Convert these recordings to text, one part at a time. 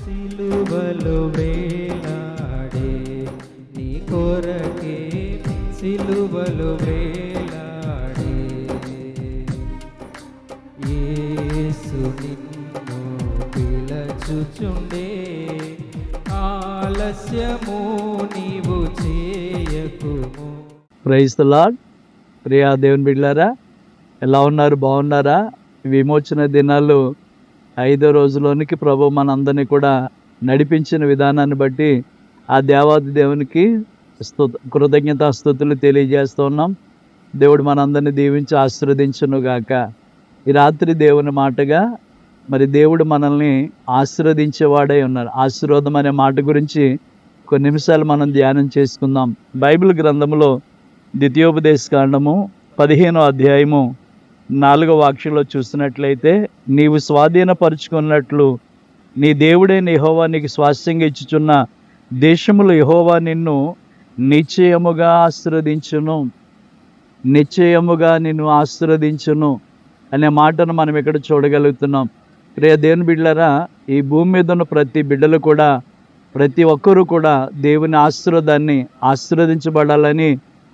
సిలువలో వేలాడే నీ కొరకే సిలువలో వేలాడే యేసు నిన్ను పిలచుచుండే ఆలస్యము నీవు చేయకుము. Praise the Lord. ప్రియా దేవుని బిడ్డలారా, ఎలా ఉన్నారు? బాగున్నారా? విమోచన దినాలు 5వ రోజులోనికి ప్రభు మనందరినీ కూడా నడిపించిన విధానాన్ని బట్టి ఆ దేవాది దేవునికి కృతజ్ఞతాస్తుతులు తెలియజేస్తూ ఉన్నాం. దేవుడు మనందరినీ దీవించి ఆశీర్వదించును గాక. ఈ రాత్రి దేవుని మాటగా మరి దేవుడు మనల్ని ఆశీర్వదించేవాడై ఉన్నారు. ఆశీర్వాదం అనే మాట గురించి కొన్ని నిమిషాలు మనం ధ్యానం చేసుకుందాం. బైబిల్ గ్రంథంలో ద్వితీయోపదేశ కాండము 15వ అధ్యాయము 4వ వాక్యంలో చూసినట్లయితే, నీవు స్వాధీనపరుచుకున్నట్లు నీ దేవుడైన యెహోవా నీకు స్వాస్థ్యంగా ఇచ్చుచున్న దేశములు యెహోవా నిన్ను నిశ్చయముగా ఆశీర్వదించును, నిశ్చయముగా నిన్ను ఆశీర్వదించును అనే మాటను మనం ఇక్కడ చూడగలుగుతున్నాం. ప్రియ దేవుని బిడ్డలారా, ఈ భూమి మీద ఉన్న ప్రతి బిడ్డలు కూడా, ప్రతి ఒక్కరూ కూడా దేవుని ఆశీర్వాదాన్ని ఆశీర్వదించబడాలని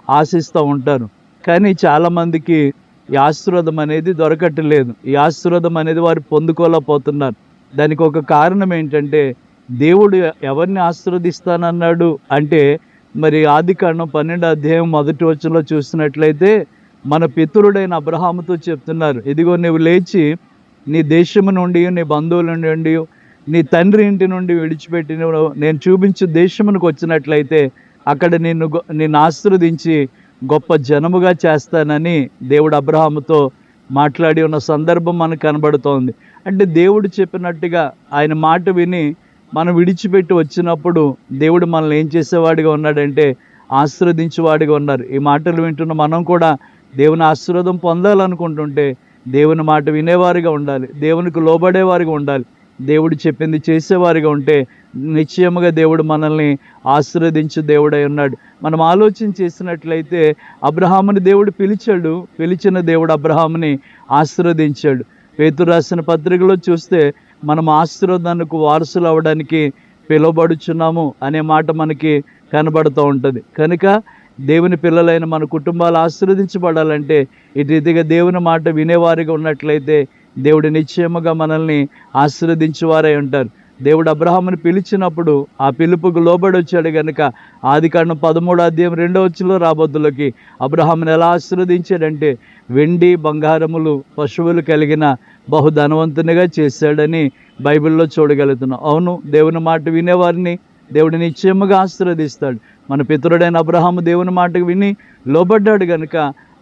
ఆశిస్తూ ఉంటారు. కానీ చాలామందికి ఈ ఆశీర్వాదం అనేది దొరకట్లేదు. ఈ ఆశీర్వాదం అనేది వారు పొందుకోలేకపోతున్నారు. దానికి ఒక కారణం ఏంటంటే, దేవుడు ఎవరిని ఆశీర్వదిస్తానన్నాడు అంటే, మరి ఆదికాండం 12వ అధ్యాయం 1వ వచనంలో చూసినట్లయితే మన పితరుడైన అబ్రహాముతో చెప్తున్నారు, ఇదిగో నువ్వు లేచి నీ దేశము నుండి, నీ బంధువుల నుండి, నీ తండ్రి ఇంటి నుండి విడిచిపెట్టి నేను చూపించే దేశమునకు వచ్చినట్లయితే అక్కడ నిన్ను ఆశీర్వదించి గొప్ప జనముగా చేస్తానని దేవుడు అబ్రహాముతో మాట్లాడి ఉన్న సందర్భం మనకు కనబడుతోంది. అంటే దేవుడు చెప్పినట్టుగా ఆయన మాట విని మనం విడిచిపెట్టి వచ్చినప్పుడు దేవుడు మనల్ని ఏం చేసేవాడిగా ఉన్నాడంటే ఆశీర్వదించేవాడిగా ఉన్నారు. ఈ మాటలు వింటున్న మనం కూడా దేవుని ఆశీర్వాదం పొందాలనుకుంటుంటే దేవుని మాట వినేవారిగా ఉండాలి, దేవునికి లోబడేవారిగా ఉండాలి, దేవుడు చెప్పింది చేసేవారిగా ఉంటే నిశ్చయముగా దేవుడు మనల్ని ఆశీర్వదించే దేవుడై ఉన్నాడు. మనం ఆలోచన చేసినట్లయితే అబ్రహాముని దేవుడు పిలిచాడు, పిలిచిన దేవుడు అబ్రహాముని ఆశీర్వదించాడు. పేతురు రాసిన పత్రికలో చూస్తే మనం ఆశీర్వాదానికి వారసులు అవ్వడానికి పిలువబడుచున్నాము అనే మాట మనకి కనబడుతూ ఉంటుంది. కనుక దేవుని పిల్లలైన మన కుటుంబాలు ఆశీర్వదించబడాలంటే ఈ రీతిగా దేవుని మాట వినేవారిగా ఉన్నట్లయితే దేవుడు నిశ్చయముగా మనల్ని ఆశీర్వదించేవారై ఉంటారు. దేవుడు అబ్రహాముని పిలిచినప్పుడు ఆ పిలుపుకు లోబడి వచ్చాడు కనుక ఆదికాండం 13వ అధ్యాయం 2వ వచనంలో రాబోతులకి అబ్రహాముని ఎలా ఆశీర్వదించాడంటే వెండి బంగారములు పశువులు కలిగిన బహుధనవంతునిగా చేశాడని బైబిల్లో చూడగలుగుతున్నాం. అవును, దేవుని మాట వినేవారిని దేవుడు నిశ్చయముగా ఆశీర్వదిస్తాడు. మన పితరుడైన అబ్రహాము దేవుని మాటకు విని లోబడ్డాడు కనుక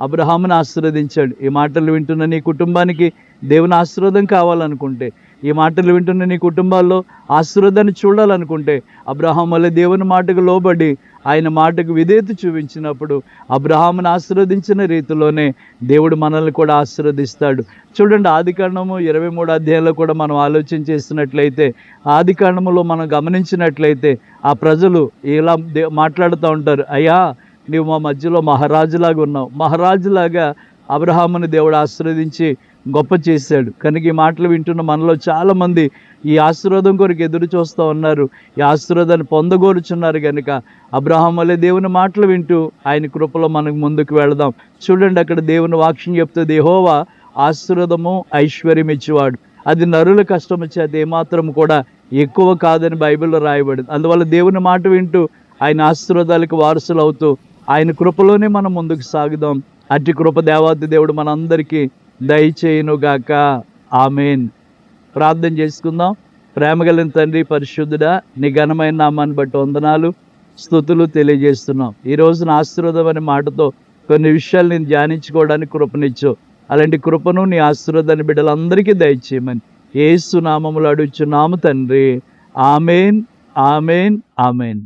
అబ్రహాముని ఆశీర్వదించాడు. ఈ మాటలు వింటున్న నీ కుటుంబానికి దేవుని ఆశీర్వాదం కావాలనుకుంటే, ఈ మాటలు వింటున్న నీ కుటుంబాల్లో ఆశీర్వాదాన్ని చూడాలనుకుంటే అబ్రహాము వలె దేవుని మాటకు లోబడి ఆయన మాటకు విధేయత చూపించినప్పుడు అబ్రహాముని ఆశీర్వదించిన రీతిలోనే దేవుడు మనల్ని కూడా ఆశీర్వదిస్తాడు. చూడండి, ఆదికాండము 23వ అధ్యాయంలో కూడా మనం ఆలోచన చేసినట్లయితే, ఆదికాండములో మనం గమనించినట్లయితే ఆ ప్రజలు ఇలా మాట్లాడుతూ ఉంటారు, అయ్యా నీవు మా మధ్యలో మహారాజులాగా ఉన్నావు. మహారాజులాగా అబ్రహాముని దేవుడు ఆశీర్వదించి గొప్ప చేశాడు. కనుక ఈ మాటలు వింటున్న మనలో చాలామంది ఈ ఆశీర్వాదం కొరకు ఎదురు చూస్తూ ఉన్నారు, ఈ ఆశీర్వాదాన్ని పొందగోరుచున్నారు. కనుక అబ్రహాము వలె దేవుని మాటలు వింటూ ఆయన కృపలో మనకు ముందుకు వెళదాం. చూడండి, అక్కడ దేవుని వాక్యం చెప్తుంది, యెహోవా ఆశీర్వాదము ఐశ్వర్యం ఇచ్చేవాడు, అది నరుల కష్టము చేత ఏమాత్రం కూడా ఎక్కువ కాదని బైబిల్లో రాయబడింది. అందువల్ల దేవుని మాట వింటూ ఆయన ఆశీర్వాదాలకు వారసులు అవుతూ ఆయన కృపలోనే మనం ముందుకు సాగుదాం. అట్టి కృప దేవాది దేవుడు మనందరికీ దయచేయునుగాక. ఆమేన్. ప్రార్థన చేసుకుందాం. ప్రేమగలిగిన తండ్రి, పరిశుద్ధుడా, నీ ఘనమైన నామాన్ని బట్టి వందనాలు, స్తుతులు తెలియజేస్తున్నాం. ఈ రోజున ఆశీర్వాదం అనే మాటతో కొన్ని విషయాలు నేను ధ్యానించుకోవడానికి కృపనిచ్చు. అలాంటి కృపను నీ ఆశీర్వాదాన్ని బిడ్డలందరికీ దయచేయమని యేసు నామములో అడుగుచున్నాము తండ్రి. ఆమేన్, ఆమేన్, ఆమేన్.